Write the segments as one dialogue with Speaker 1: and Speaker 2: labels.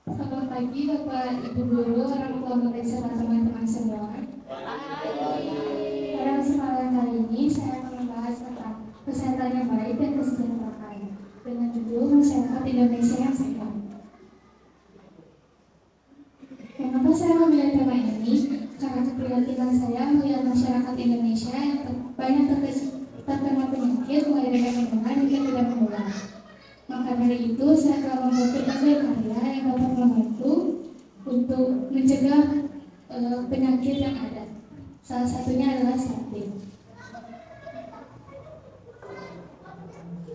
Speaker 1: Selamat pagi Bapak, Ibu Guru, orang tua murid serta teman-teman semua. Pada kesempatan kali ini saya akan membahas tentang kesehatan yang baik dan kesejahteraan dengan judul Masyarakat Indonesia yang Sehat. Kenapa saya memilih tema ini? Karena keprihatinan saya melihat masyarakat Indonesia yang banyak terkena penyakit mulai dari menular hingga tidak menular. Maka dari itu saya telah membuat berbagai karya yang dapat membantu untuk mencegah penyakit yang ada. Salah satunya adalah stunting.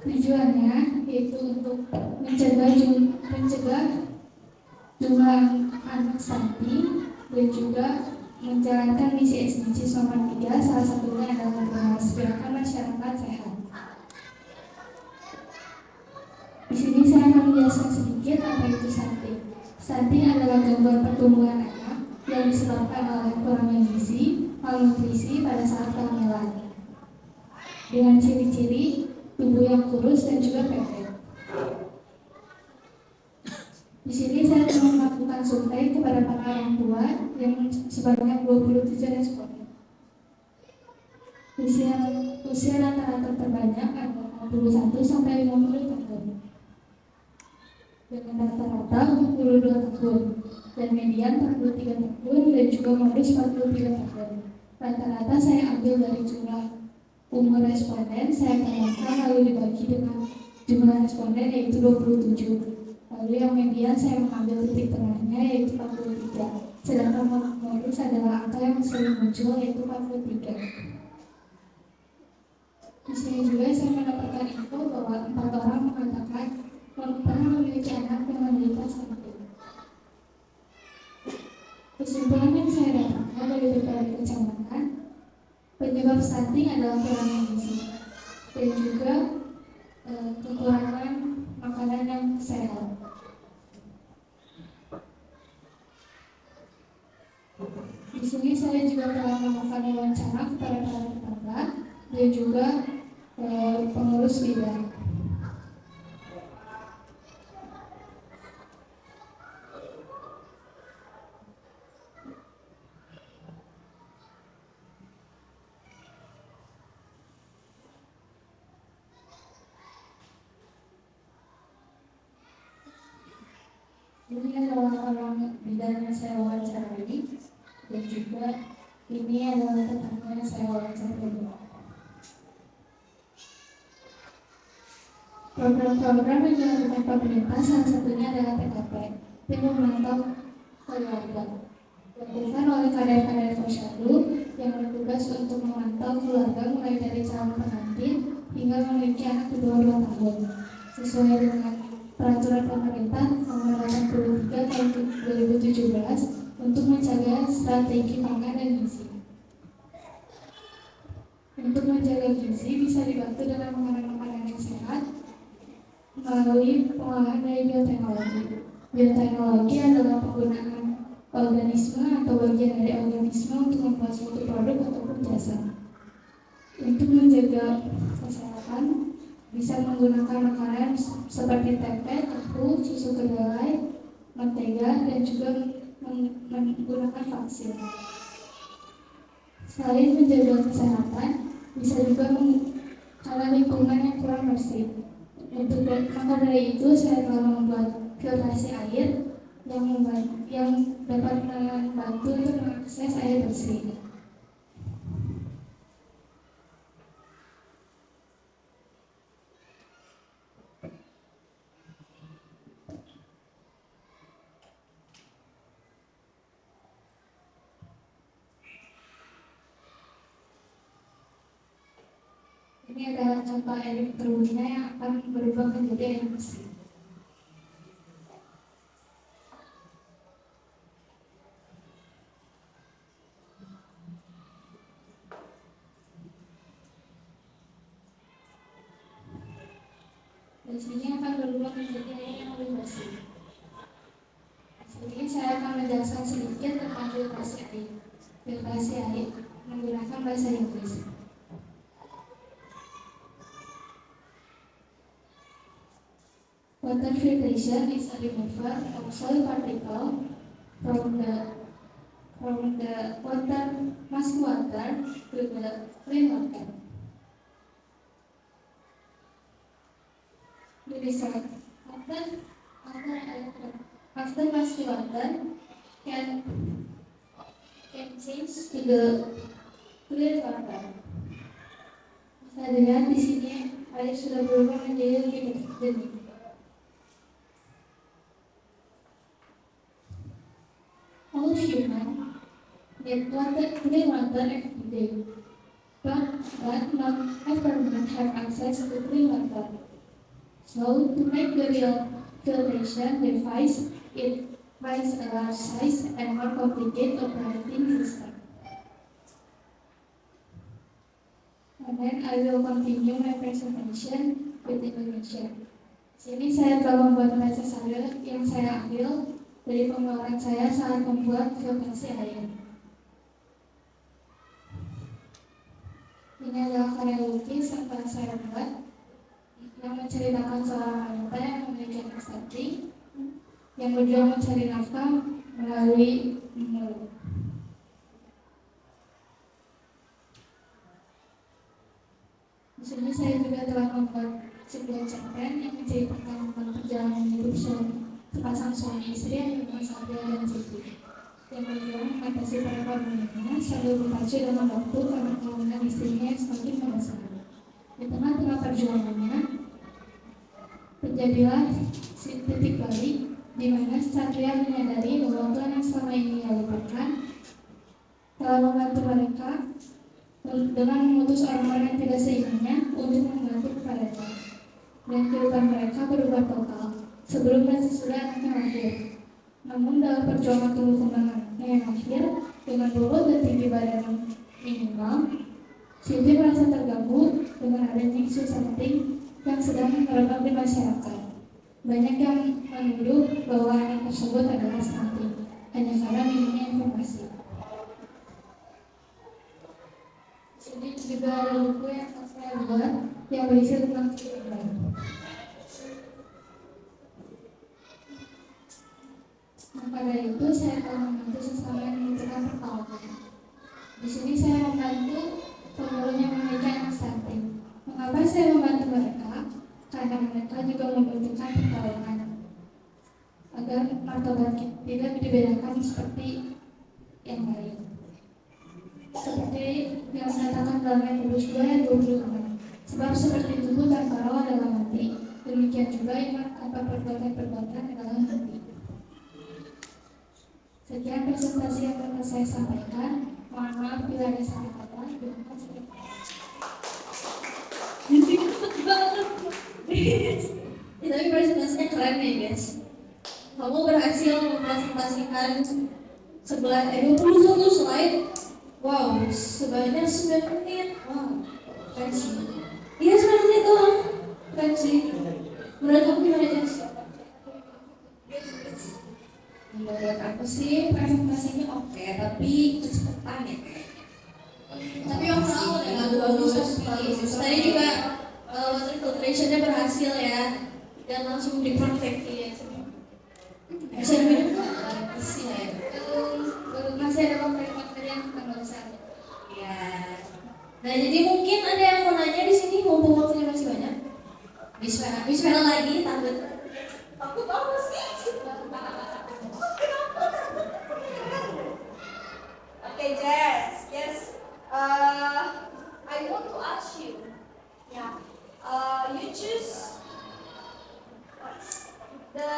Speaker 1: Tujuannya yaitu untuk mencegah jumlah anak stunting dan juga menjalankan misi SDGs nomor 3, salah satunya adalah menghasilkan masyarakat sehat. Di sini saya akan menjelaskan sedikit apa itu stunting. Stunting adalah gangguan pertumbuhan anak yang disebabkan oleh kurangnya gizi, malnutrisi pada saat kehamilan, dengan ciri-ciri tubuh yang kurus dan juga pendek. Di sini saya telah melakukan survei kepada para orang tua yang sebanyak 27 responden. Usia rata-rata terbanyak adalah 41 sampai 50 tahun. Dengan rata-rata 42 tahun dan median 43 tahun dan juga modus 43 tahun. Rata-rata saya ambil dari jumlah umur responden, saya tambahkan lalu dibagi dengan jumlah responden yaitu 27. Lalu yang median saya mengambil titik tengahnya yaitu 43. Sedangkan modus adalah angka yang sering muncul yaitu 43. Di sini juga saya mendapatkan info bahwa 4 orang mengatakan pernah memiliki anak yang menderita stunting. Kesimpulan yang saya dapatkan dari beberapa kecamatan, penyebab stunting adalah kurangnya gizi dan juga kekurangan makanan yang sehat. Di sini saya juga telah melakukan wawancara kepada para tetangga dan juga pengurus bidang. Ini adalah orang bidang yang saya wawancarai dan juga ini adalah tetangga yang saya wawancarai. Program-program yang dilakukan pemerintah salah satunya adalah TKP, tim memantau keluarga, dilakukan oleh kader-kader posyandu yang bertugas untuk memantau keluarga mulai dari calon pengantin hingga memiliki anak di bawah 2 tahun, sesuai dengan peraturan pemerintah nomor 83 tahun 2017 untuk menjaga strategi pangan dan gizi. Untuk menjaga gizi bisa dibantu dengan makanan-makanan yang sehat melalui pengolahan dari bioteknologi. Bioteknologi adalah penggunaan organisme atau bagian dari organisme untuk membuat suatu produk ataupun jasa. Untuk menjaga kesehatan bisa menggunakan makanan seperti tempe, tahu, susu kedelai, mentega, dan juga menggunakan vaksin. Selain menjaga kesehatan, bisa juga karena lingkungan yang kurang bersih. Maka dari itu saya telah membuat filtrasi air yang dapat membantu untuk mengakses air bersih. Ini adalah contoh air terbunya yang akan berubah menjadi air bersih. Dan sini akan berubah menjadi air yang lebih bersih. Jadi saya akan menjelaskan sedikit tentang filtrasi air. Filtrasi air menggunakan bahasa Inggris. Water filtration is a removal of soil particle from the water, mass water to the rainwater. The result after mass water can change to the clear water. Bisa dilihat di sini air sudah berubah menjadi lebih jernih. All humans need clean water every day, but not everyone have access to clean water. So, to make the real filtration device, it requires a large size and more complicated operating system. And then I will continue my presentation with Indonesia. Sini saya telah membuat bahasa saya yang saya ambil dari pengeluaran saya saat membuat filtrasi air. Ini adalah karya lukis yang telah saya buat yang menceritakan seorang wanita yang memiliki anak stunting yang berjuang mencari nafkah melalui mulut. Di sini saya juga telah membuat sebuah cerpen yang menceritakan tentang perjalanan hidup sepasang suami istri yang bernama Sabia dan Siti yang berjuang mengatasi perekonomiannya sambil berpacu dalam waktu karena kehamilan istrinya yang semakin membesar. Di tengah-tengah perjuangannya, terjadilah titik balik di mana Satria menyadari bahwa Tuhan yang selama ini ia lupakan telah membantu mereka dengan mengutus orang-orang yang tidak seinginnya untuk membantu kepadanya, dan kehidupan mereka berubah total sebelum dan sesudah anaknya lahir. Namun dalam perjuangan tumbuh kembang anaknya yang lahir dengan bobot dan tinggi badan yang minimal, Siti merasa terganggu dengan adanya isu stunting yang sedang merebak di masyarakat. Banyak yang menuduh bahwa anak tersebut adalah stunting hanya karena minimnya informasi. Di sini juga ada buku yang saya buat yang berisi tentang cerita. Pada itu saya telah membantu sesama yang membutuhkan pertolongan. Di sini saya membantu pemulung yang memiliki anak stunting. Mengapa saya membantu mereka? Karena mereka juga membutuhkan pertolongan agar martabat tidak dibedakan seperti yang lain. Seperti yang dikatakan dalam Yakobus 2 ayat 25. Sebab seperti tubuh tanpa roh adalah mati, demikian juga iman tanpa perbuatan adalah mati. Sekian presentasi yang dapat saya sampaikan. Mohon maaf bila ada salah kata. Terima kasih.
Speaker 2: Tapi presentasinya keren ya guys. Kamu berhasil mempresentasikan 21 slide. Wow, sebanyak 9 menit. Wow, keren sih. Iya 9 menit doang. Keren sih. Menurut kamu gimana Jess? Menurut aku sih presentasinya oke, tapi kecepatan ya kayaknya. Tapi overall udah bagus. Tadi juga water filtration-nya berhasil ya, dan langsung dipraktekin. Saya minum isi ya.
Speaker 1: Masih ada materi yang tambah besar.
Speaker 2: Ya. Nah jadi mungkin ada yang mau nanya di sini, mumpung waktunya masih banyak. Bismillah lagi, takut apa sih? Okay, Jess. I want to ask you. Yeah. You choose the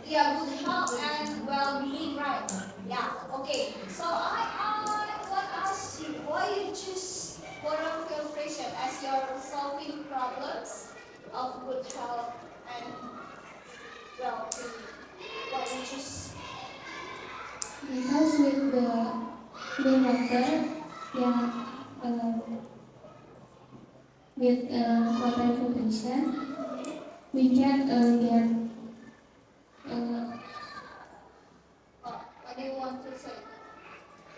Speaker 2: good health and well-being, right? Yeah. Okay. So I want to ask you why you choose water filtration as your solving problems of good health and well-being. Why you choose?
Speaker 1: Because with the clean water, with water filtration, we can get.
Speaker 2: What do you want to say?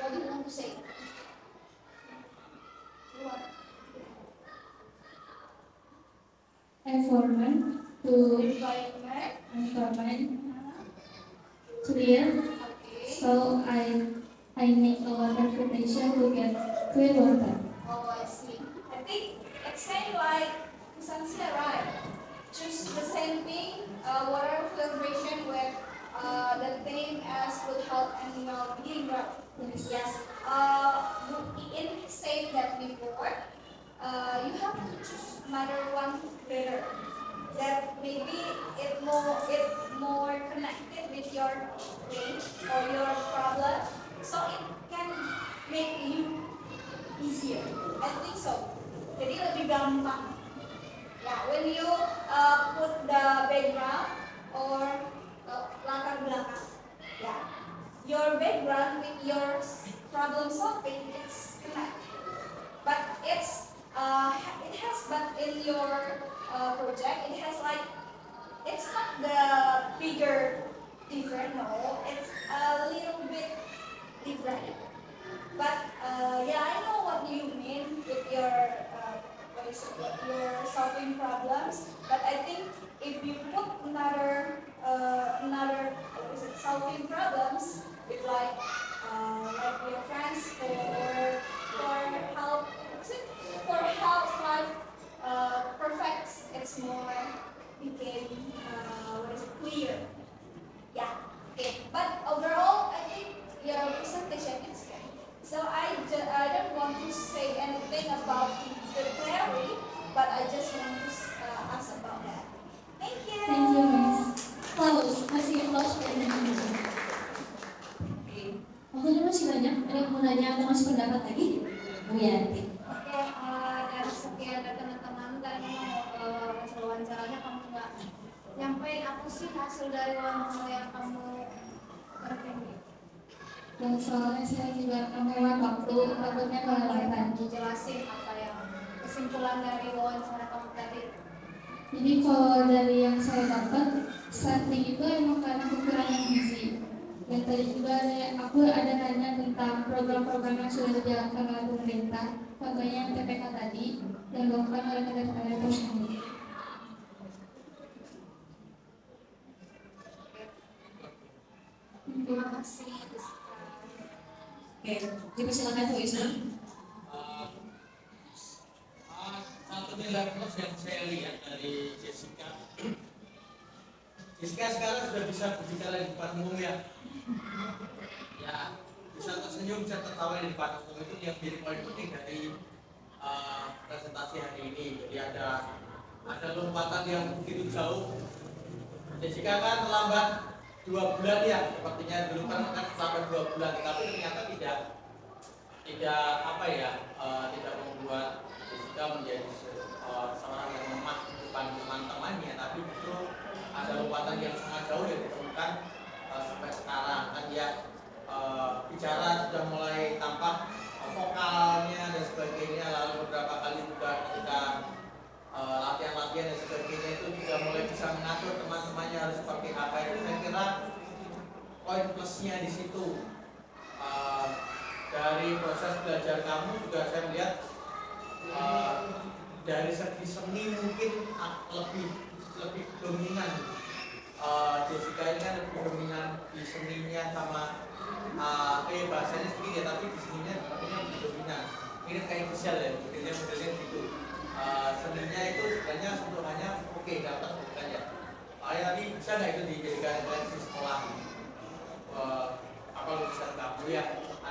Speaker 2: What do you want to say? What?
Speaker 1: Environment environment clear. So I make a water filtration to get clear water.
Speaker 2: Oh, I see. I think it's same like Sansia, right? Choose the same thing, water filtration with the thing as would help animal being right. Yes. In saying that before, you have to choose another one better. That maybe it more connected with your pain or your problem, so it can make you easier. I think so. Jadi lebih gampang. Ya, when you put the background or latar belakang, ya, your background with your problem solving it's connected. But it has but in your project it has like it's not the bigger different. No, it's a little bit different. But yeah, I know what you mean with your what is it, your solving problems. But I think if you put another what is it, solving problems with like your friends for help is it, for help life perfects it's more became what is it, clear. Yeah. Okay. But overall, I think your presentation is good. So I don't want to say anything about the theory, but I just want to ask about that. Thank you.
Speaker 1: Thank you, Miss.
Speaker 2: Close. Masih close presentation. Oke. Waktunya masih banyak. Ada yang mau nanya atau masih pendapat lagi? Bu Yanti. Oke. Dari sekian dari teman-teman tadi mau hasil wawancaranya kamu nggak nyampein apa sih hasil dari wawancara yang kamu terpilih?
Speaker 1: Dan soalnya saya juga menghemat waktu, takutnya kelewatan.
Speaker 2: Dijelasin apa yang kesimpulan dari wawancara kamu tadi.
Speaker 1: Jadi kalau dari yang saya dapat, stunting itu emang karena kekurangan gizi. Dan tadi juga aku ada nanya tentang program-program yang sudah dijalankan oleh pemerintah, contohnya yang TPK tadi, yang dilakukan oleh negara-negara tersebut.
Speaker 2: Terima kasih. Oke, dipersilakan Bu Isma.
Speaker 3: Satu nilai plus yang saya lihat dari Jessica. Jessica sekarang sudah bisa berbicara di depan umum ya. Ya, bisa tersenyum, bisa tertawa di depan umum, itu yang jadi poin penting dari presentasi hari ini. Jadi ada lompatan yang begitu jauh. Jessica kan terlambat 2 bulan ya, sepertinya dulu kan sampai 2 bulan, tapi ternyata tidak apa ya, tidak membuat Jessica menjadi seorang yang lemah di depan teman-temannya, tapi justru ada lompatan yang sangat jauh yang ditemukan sampai sekarang. Kan dia bicara sudah mulai tampak vokalnya dan sebagainya, lalu beberapa kali juga ketika latihan-latihan dan sebagainya itu juga mulai bisa mengatur teman-temannya harus seperti apa. Itu saya kira poin plusnya di situ. Dari proses belajar kamu juga saya melihat dari segi seni mungkin lebih dominan. Jessica ini kan lebih dominan di seninya sama bahasanya sedikit ya, tapi di seninya sepertinya lebih dominan. Ini kayak visual ya, modelnya gitu. Seninya itu sebenarnya sentuhannya oke, dapat bukan ya. Tadi bisa nggak itu dijadikan di sekolah? Apa lukisan kamu ya?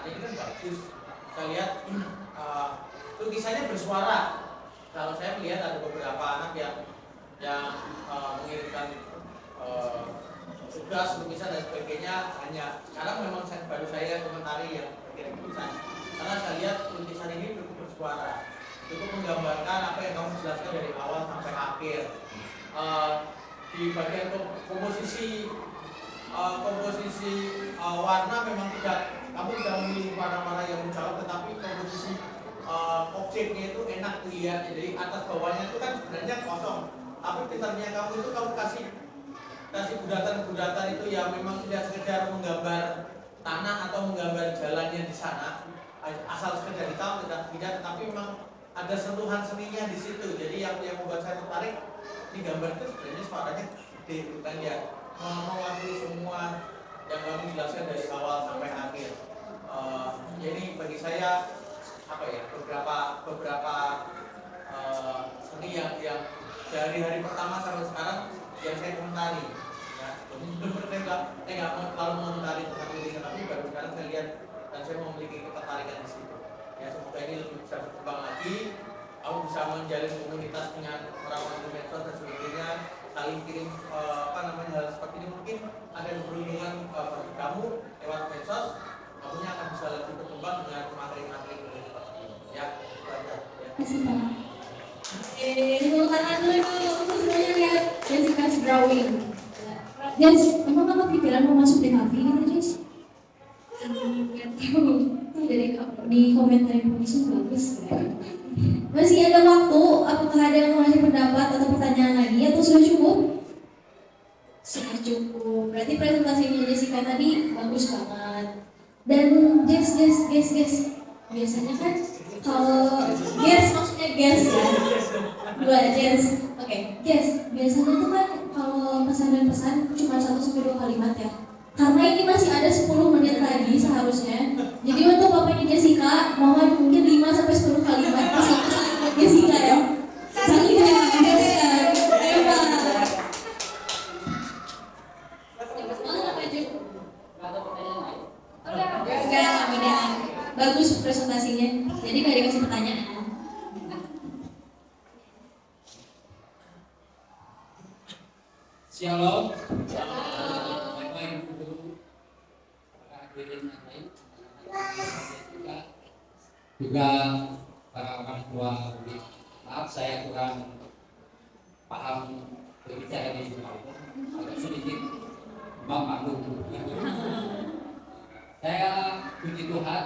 Speaker 3: Ini kan bagus. Saya lihat lukisannya bersuara. Kalau saya melihat ada beberapa anak yang mengirimkan tugas lukisan dan sebagainya, hanya sekarang memang baru saya komentari yang berkirim tulisan, karena saya lihat lukisan ini cukup bersuara, cukup menggambarkan apa yang kamu jelaskan dari awal sampai akhir. Di bagian komposisi warna memang kamu tidak memilih warna-warna yang mencolok, tetapi komposisi objeknya itu enak dilihat. Jadi atas bawahnya itu kan sebenarnya kosong, tapi pintarnya kamu itu kamu kasih budatan-budatan itu yang memang tidak sekedar menggambar tanah atau menggambar jalannya di sana, asal sekedar hitam tidak, tapi memang ada sentuhan seninya di situ. Jadi yang membuat saya tertarik, di gambar itu sebenarnya suaranya gede, bukan ya. mewakili semua yang kami jelaskan dari awal sampai akhir. Jadi bagi saya apa ya, beberapa seni yang dari hari pertama sampai sekarang yang saya komentari, ya saya nggak mau terlalu mengomentari tentang tulisan, tapi baru sekarang saya lihat dan saya memiliki ketertarikan di situ. Ya semoga ini lebih bisa berkembang lagi. Aku bisa menjalin komunitas dengan orang-orang di medsos dan sebagainya, saling kirim hal seperti ini. Mungkin ada berhubungan bagi kamu lewat medsos, kamunya akan bisa lebih berkembang dengan materi-materi seperti ini. Ya, itu aja. Ya.
Speaker 1: Kasih Pak.
Speaker 2: Oke, tepuk tangan dulu untuk semuanya lihat Jessica's drawing.
Speaker 1: Jess, emang apa pikiran mau masuk di kafe gitu Jess?
Speaker 2: Nggak tahu. Dari di komentar yang bagus kan. Masih ada waktu, apakah ada yang mau ngasih pendapat atau pertanyaan lagi atau sudah cukup? Sudah cukup. Berarti presentasinya Jessica tadi bagus banget. Dan Jess. Biasanya kan kalau maksudnya Jess ya. Dua Jess. Oke, Jess. Biasanya tuh kan kalau pesan dan pesan cuma 1-2 kalimat ya. Karena ini masih ada 10 menit lagi seharusnya. Jadi untuk papanya Jessica, mohon mungkin 5-10 kalimat pesan-pesan buat Jessica ya. Saling Jessica. Ayo Pak. Udah. Bagus presentasinya. Jadi nggak dikasih pertanyaan.
Speaker 4: Shalom. Baik-baik dulu. Para hadirin yang lain, juga para orang tua murid. Maaf saya kurang paham berbicara di sini. Agak sedikit maklum. Saya puji Tuhan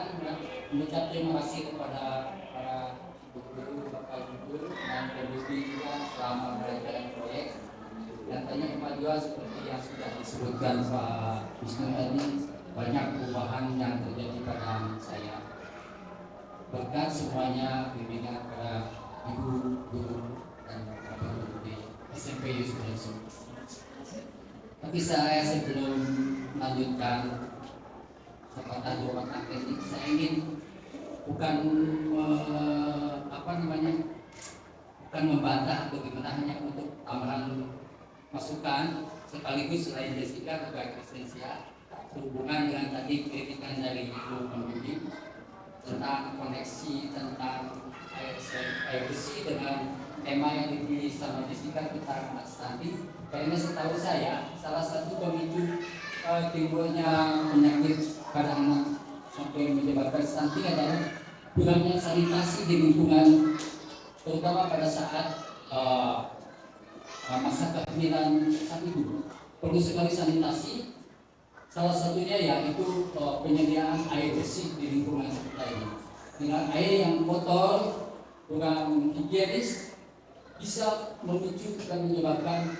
Speaker 4: mengucap terima kasih kepada para guru, bapak guru dan pembimbing juga selama belajar proyek. Dan banyak kemajuan seperti yang sudah disebutkan Pak Wisnu tadi, banyak perubahan yang terjadi pada saya. Berkat semuanya bimbingan para ibu guru dan bapak guru di SMP Yusuf Yusuf. Tapi saya sebelum melanjutkan sepatah dua kata ini, saya ingin bukan bukan membantah atau gimana, hanya untuk tambahan masukan sekaligus selain Jessica juga Kristensia sehubungan dengan tadi kritikan dari ibu pembimbing tentang koneksi tentang air bersih dengan tema yang dipilih sama Jessica tentang anak stunting. Karena setahu saya salah satu pemicu timbulnya penyakit pada anak sampai menyebabkan stunting adalah kurangnya sanitasi di lingkungan, terutama pada saat masa kehamilan sang ibu. Perlu sekali sanitasi. Salah satunya yaitu penyediaan air bersih di lingkungan sekitar ini. Dengan air yang kotor, kurang higienis, bisa memicu dan menyebabkan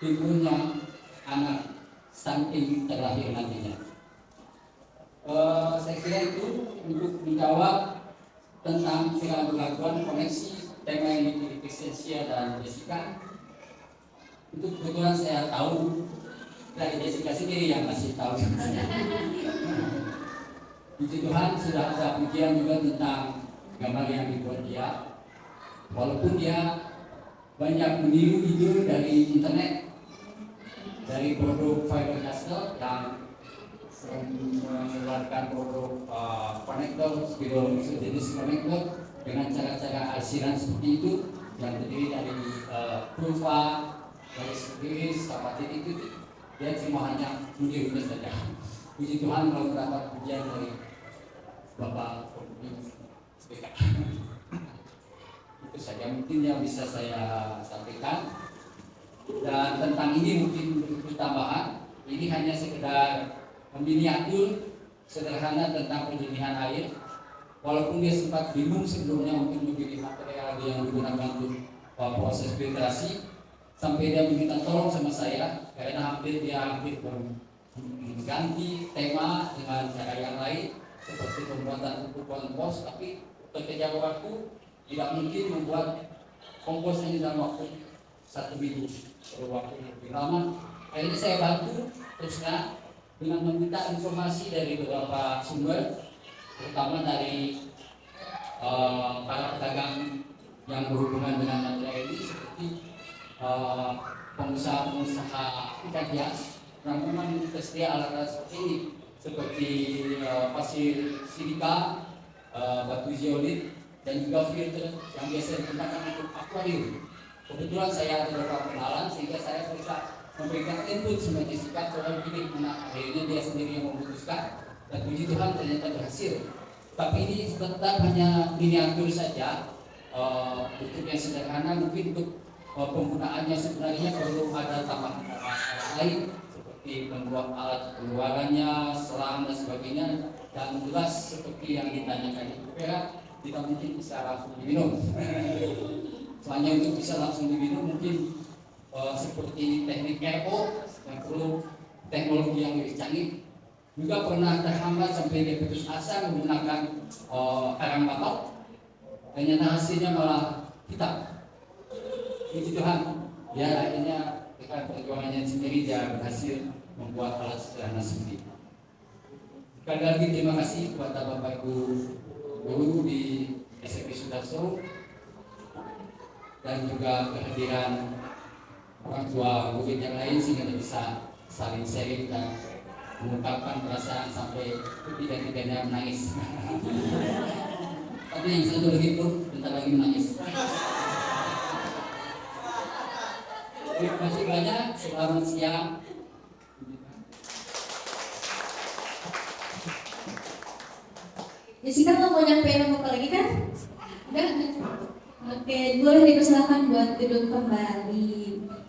Speaker 4: timbulnya anak stunting terlahir nantinya. Saya kira itu untuk menjawab tentang keraguan koneksi tema yang dipilih Kristensia dan Jessica. Itu kebetulan saya tahu dari Jessica sendiri yang masih tahu. Puji Tuhan sudah ada pujian juga tentang gambar yang dibuat dia. Walaupun dia banyak meniru ide dari internet, dari produk Fiber Castle yang mengeluarkan produk konektor, sejenis konektor dengan cara-cara arsiran seperti itu yang terdiri dari pulva, dari sendiri sama titik dia cuma hanya meniru saja. Puji Tuhan kalau mendapat pujian dari Bapak pembimbing SPK. Itu saja mungkin yang bisa saya sampaikan. Dan tentang ini mungkin untuk tambahan, ini hanya sekedar meminiatur sederhana tentang penjernihan air. Walaupun dia sempat bingung sebelumnya untuk memilih material yang digunakan untuk proses filtrasi, sampai dia meminta tolong sama saya karena dia hampir mengganti tema dengan cara yang lain seperti pembuatan pupuk kompos, tapi terkejar waktu tidak mungkin membuat kompos ini dalam waktu 1 minggu, perlu waktu lebih lama Akhirnya saya bantu terusnya dengan meminta informasi dari beberapa sumber, terutama dari para pedagang yang berhubungan dengan material ini seperti pengusaha-pengusaha ikan hias yang memang tersedia alat-alat seperti ini, seperti pasir silika, batu zeolit, dan juga filter yang biasa digunakan untuk akuarium. Kebetulan saya ada beberapa kenalan sehingga saya bisa memberikan input sebagai sikap soal ini, mana akhirnya dia sendiri yang memutuskan, dan puji Tuhan ternyata berhasil. Tapi ini tetap hanya miniatur saja, bentuk yang sederhana. Mungkin untuk penggunaannya sebenarnya perlu ada tambahan lain seperti membuat alat pengeluarannya, selang dan sebagainya, dan jelas seperti yang ditanyakan itu tidak mungkin bisa langsung diminum. Soalnya untuk bisa langsung diminum mungkin seperti teknik RO yang perlu teknologi yang lebih canggih. Juga pernah terhambat sampai dia putus asa menggunakan karang batok, ternyata hasilnya malah hitam. Puji Tuhan, ya akhirnya dengan perjuangannya sendiri dia berhasil membuat alat sederhana sendiri. Sekali lagi terima kasih kepada Bapak Ibu guru di SMP Sudarso dan juga kehadiran orang tua murid yang lain sehingga bisa saling sharing dan mengungkapkan perasaan sampai ketiga-tiganya menangis. Tapi yang satu lagi pun bentar lagi menangis. Terima kasih banyak. Selamat siang.
Speaker 2: Jessica nggak mau nyampein apa lagi kan? Udah. Oke, boleh dipersilakan buat duduk kembali.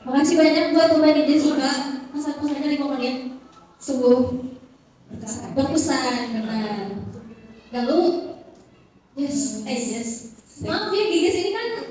Speaker 2: Makasih banyak buat teman Jessica. Pesan-pesannya 5 menit. Sungguh berkesan, benar. Lalu, yes. Maaf ya, Giges ini kan